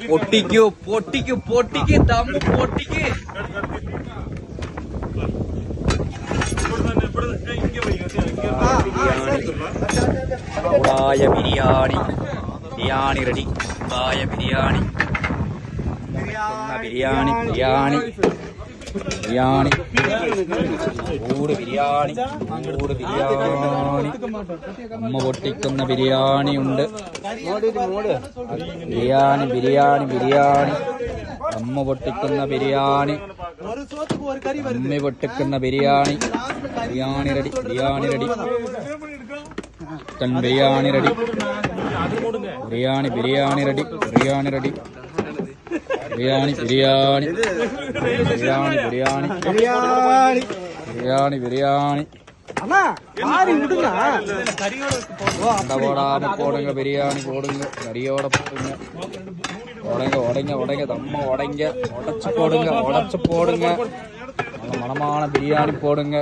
പൊട്ടിക്കൂ പൊട്ടിക്കൂ പൊട്ടിക്ക് ദമ്മ് പൊട്ടിക്ക്. ചൂടായ ബിരിയാണി. ബിരിയാണി റെഡി. ചൂടായ ബിരിയാണി. ബിരിയാണി ബിരിയാണി ബിരിയാണി ചൂട് ബിരിയാണി. ചൂട് ബിരിയാണി. അമ്മ പൊട്ടിക്കുന്ന ബിരിയാണി ഉണ്ട്. ബിരിയാണി ബിരിയാണി ബിരിയാണി. അമ്മ പൊട്ടിക്കുന്ന ബിരിയാണി. അമ്മ പൊട്ടിക്കുന്ന biryani. Biryani ready. Biryani ready. Chicken biryani ready. Biryani biryani ready. Biryani ready. Biryani biryani biryani biryani biryani biryani போடுங்க பிரியாணி போடுங்க. கறியோட போடுங்க. உடங்க உடங்க உடங்க தம்ம உடைங்க. உடச்சு போடுங்க. உடச்சு போடுங்க. மனமான பிரியாணி போடுங்க.